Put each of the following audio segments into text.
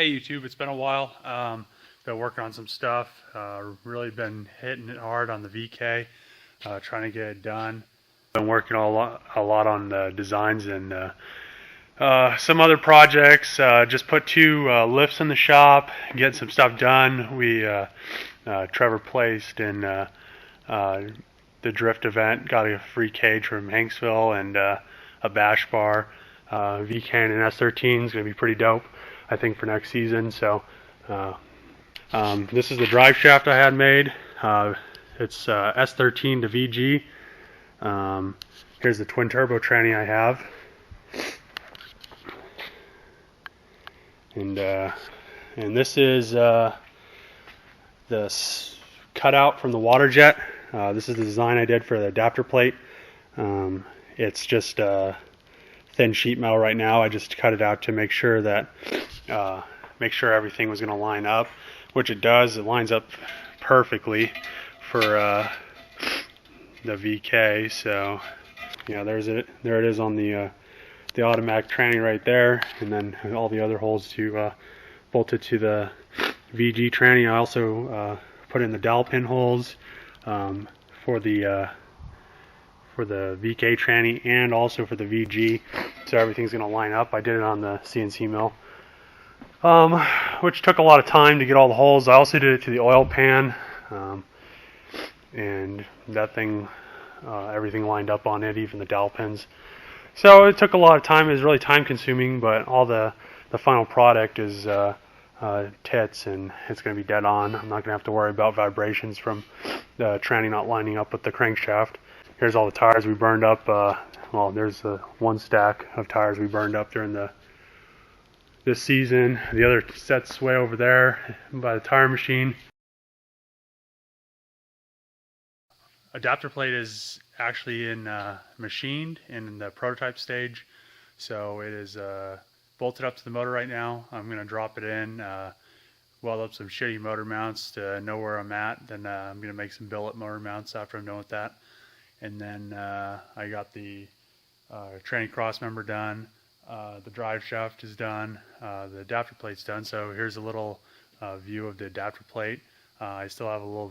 Hey YouTube, it's been a while. Been working on some stuff. Really been hitting it hard on the VK, trying to get it done. Been working a lot on the designs and some other projects. Just put two lifts in the shop, getting some stuff done. Trevor placed in the drift event, got a free cage from Hanksville and a bash bar. VK and an S13 is going to be pretty dope, I think, for next season. So this is the drive shaft I had made. It's S13 to VG. Here's the twin turbo tranny I have, and this is the cutout from the water jet. This is the design I did for the adapter plate. It's just thin sheet metal right now. I just cut it out to make sure that everything was going to line up, which it does. It lines up perfectly for the VK. So yeah, there it is on the automatic tranny right there, and then all the other holes to bolt it to the VG tranny. I also put in the dowel pin holes for the VK tranny and also for the VG, so everything's going to line up. I did it on the CNC mill, which took a lot of time to get all the holes. I also did it to the oil pan, and that thing, everything lined up on it, even the dowel pins. So it took a lot of time. It was really time consuming, but all the final product is tits, and it's going to be dead on. I'm not going to have to worry about vibrations from the tranny not lining up with the crankshaft. Here's all the tires we burned up. Well, there's one stack of tires we burned up during this season. The other set's way over there by the tire machine. Adapter plate is actually machined in the prototype stage, so it is bolted up to the motor right now. I'm going to drop it in, weld up some shitty motor mounts to know where I'm at. Then I'm going to make some billet motor mounts after I'm done with that. And then I got the tranny cross member done, the drive shaft is done, the adapter plate's done. So here's a little view of the adapter plate. I still have a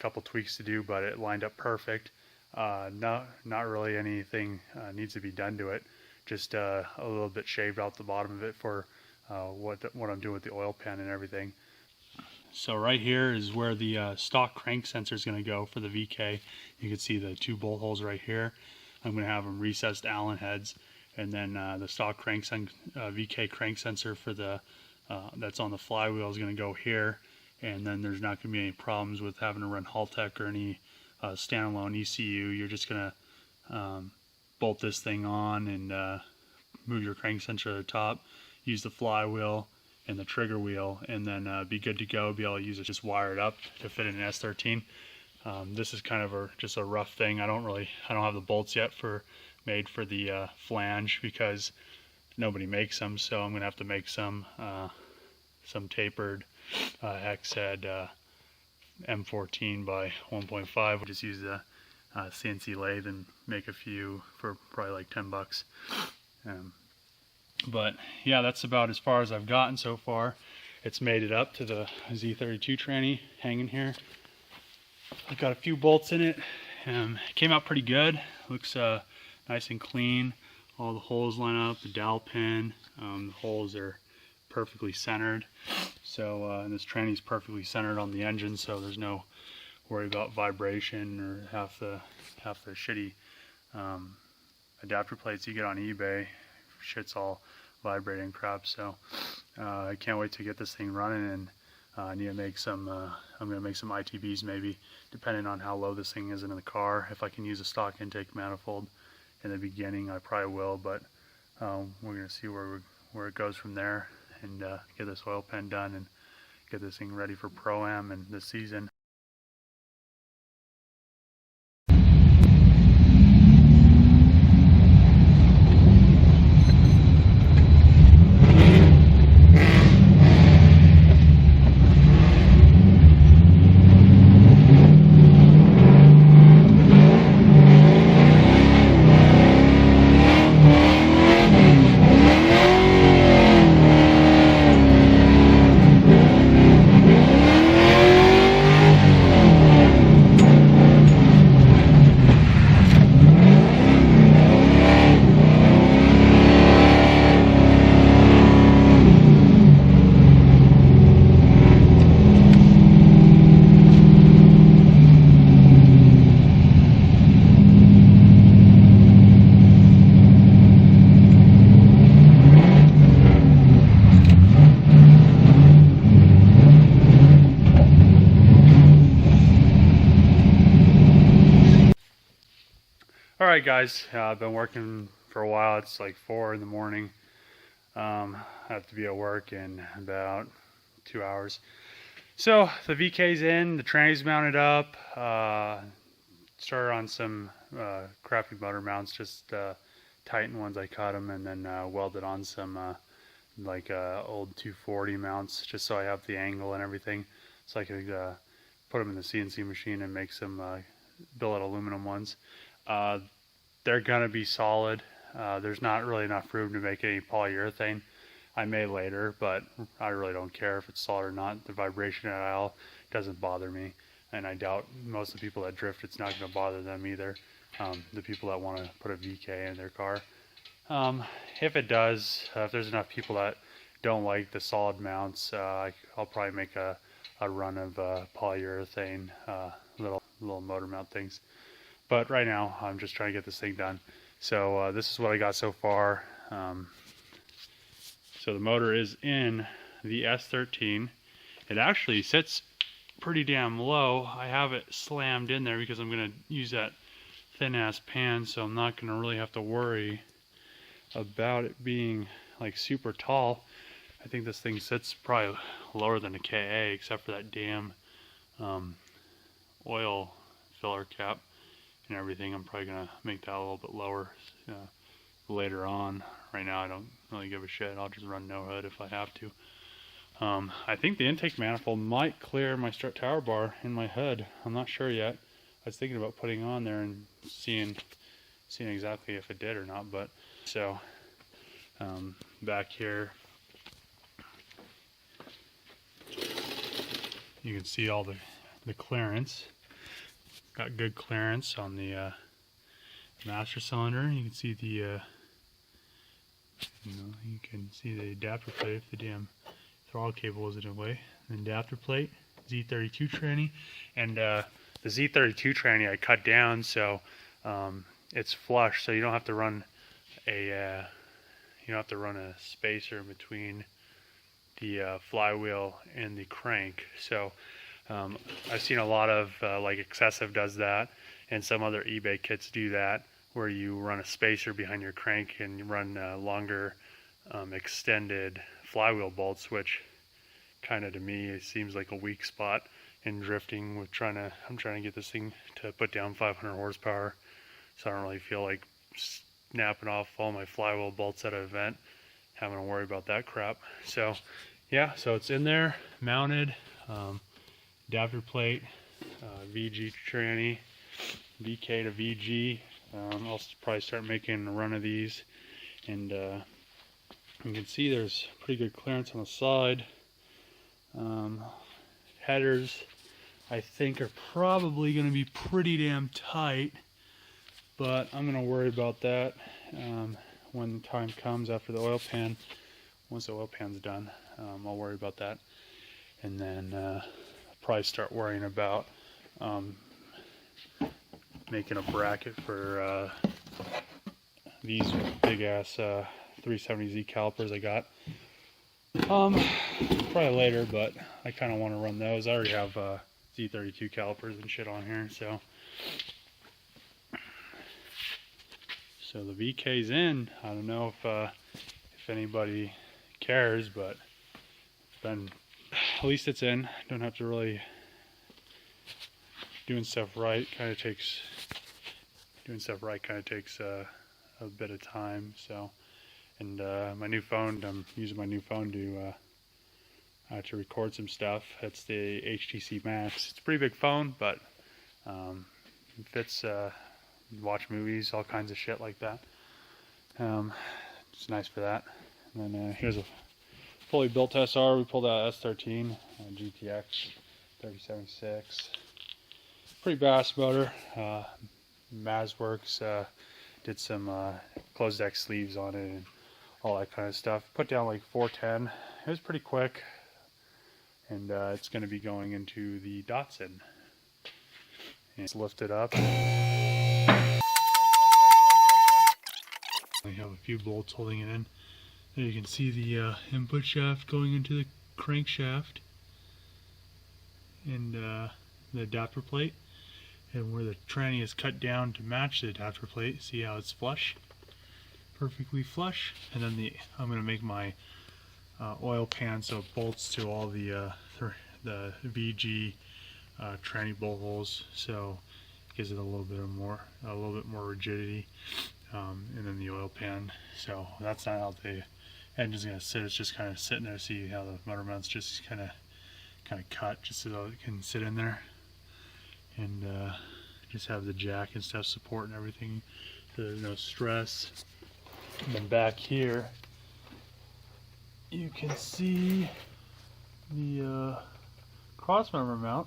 couple tweaks to do, but it lined up perfect. Not really anything needs to be done to it. Just a little bit shaved out the bottom of it for what I'm doing with the oil pan and everything. So right here is where the stock crank sensor is going to go for the VK. You can see the two bolt holes right here. I'm going to have them recessed Allen heads, and then the stock VK crank sensor for the that's on the flywheel is going to go here. And then there's not going to be any problems with having to run Haltech or any standalone ECU. You're just going to bolt this thing on and move your crank sensor to the top, use the flywheel and the trigger wheel, and then be good to go. Be able to use it, just wire it up to fit in an S13. This is kind of just a rough thing. I don't have the bolts yet made for the flange because nobody makes them. So I'm gonna have to make some tapered hex head M14 by 1.5. We'll just use the CNC lathe and make a few for probably like $10. But yeah, that's about as far as I've gotten so far. It's made it up to the Z32 tranny hanging here. I've got a few bolts in it. It came out pretty good. Looks nice and clean. All the holes line up, the dowel pin, the holes are perfectly centered. So and this tranny is perfectly centered on the engine, so there's no worry about vibration or half the shitty adapter plates you get on eBay. Shit's all vibrating crap. So I can't wait to get this thing running, and I need to make some I'm going to make some ITBs, maybe, depending on how low this thing is in the car. If I can use a stock intake manifold in the beginning, I probably will, but we're going to see where it goes from there, and get this oil pan done and get this thing ready for Pro-Am and this season. Alright guys, I've been working for a while. It's like 4 in the morning. I have to be at work in about 2 hours. So the VK's in, the tranny's mounted up. Started on some crappy motor mounts, just Titan ones. I cut them and then welded on some old 240 mounts, just so I have the angle and everything, so I could put them in the CNC machine and make some billet aluminum ones. They're gonna be solid. There's not really enough room to make any polyurethane. I may later, but I really don't care if it's solid or not. The vibration at all doesn't bother me, and I doubt most of the people that drift, it's not going to bother them either. The people that want to put a VK in their car. If it does, if there's enough people that don't like the solid mounts, I'll probably make a run of polyurethane little motor mount things. But right now, I'm just trying to get this thing done. So this is what I got so far. So the motor is in the S13. It actually sits pretty damn low. I have it slammed in there because I'm going to use that thin ass pan, so I'm not going to really have to worry about it being like super tall. I think this thing sits probably lower than a KA, except for that damn oil filler cap and everything. I'm probably going to make that a little bit lower later on. Right now I don't really give a shit. I'll just run no hood if I have to. I think the intake manifold might clear my strut tower bar in my hood. I'm not sure yet. I was thinking about putting on there and seeing exactly if it did or not. But so back here you can see all the clearance. Got good clearance on the master cylinder. You can see the you can see the adapter plate if the damn throttle cable isn't in the way. An adapter plate, Z32 tranny, and the Z32 tranny I cut down so it's flush, so you don't have to run a spacer in between the flywheel and the crank. So I've seen a lot of like Excessive does that, and some other eBay kits do that, where you run a spacer behind your crank and you run longer extended flywheel bolts, which kind of, to me, it seems like a weak spot in drifting. I'm trying to get this thing to put down 500 horsepower, so I don't really feel like snapping off all my flywheel bolts at an event, having to worry about that crap. So yeah, so it's in there, mounted, adapter plate, VG tranny, VK to VG. I'll probably start making a run of these, and you can see there's pretty good clearance on the side. Headers, I think, are probably going to be pretty damn tight, but I'm going to worry about that when the time comes after the oil pan. Once the oil pan's done, I'll worry about that, and then I'll probably start worrying about making a bracket for these big ass 370Z calipers I got. Probably later, but I kind of want to run those. I already have Z32 calipers and shit on here, so the VK's in. I don't know if anybody cares, but then at least it's in. Don't have to really doing stuff right kind of takes a bit of time. So, and my new phone, I'm using my new phone to record some stuff. It's the HTC Max. It's a pretty big phone, but it fits watch movies, all kinds of shit like that. It's nice for that. And then here's a fully built SR. We pulled out S13 GTX 3076. Pretty badass motor. Mazworks did some closed deck sleeves on it and all that kind of stuff. Put down like 410. It was pretty quick, and it's going to be going into the Datsun. And it's lifted up. I have a few bolts holding it in. There you can see the input shaft going into the crankshaft, and the adapter plate. and where the tranny is cut down to match the adapter plate. See how it's flush, perfectly flush. And then I'm going to make my oil pan so it bolts to all the VG tranny bolt holes, so it gives it a little bit more rigidity. And then the oil pan. So that's not how the engine's going to sit. It's just kind of sitting there. See how the motor mount's just kind of cut just so it can sit in there, and just have the jack and stuff support and everything, so there's no stress. And then back here you can see the cross member mount.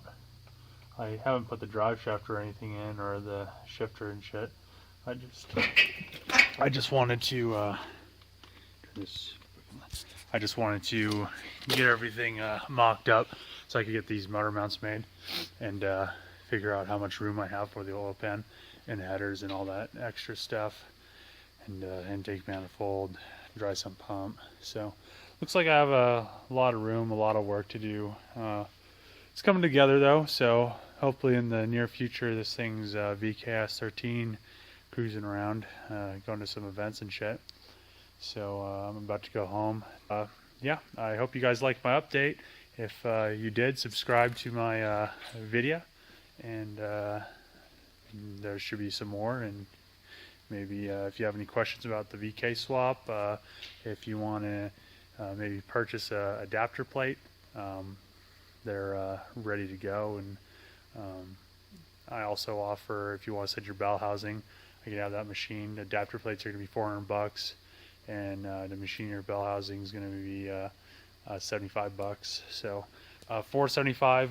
I haven't put the drive shaft or anything in, or the shifter and shit. I just wanted to get everything mocked up so I could get these motor mounts made, and figure out how much room I have for the oil pan and headers and all that extra stuff, and intake manifold, dry sump pump. So looks like I have a lot of room, a lot of work to do. It's coming together though, so hopefully in the near future this thing's VK56 cruising around, going to some events and shit. So I'm about to go home. Yeah, I hope you guys liked my update. If you did, subscribe to my video, and there should be some more. And maybe if you have any questions about the VK swap, if you want to maybe purchase a adapter plate, they're ready to go. And I also offer, if you want to set your bell housing, I can have that machine. The adapter plates are going to be $400, and the machine your bell housing is going to be $75. So $475.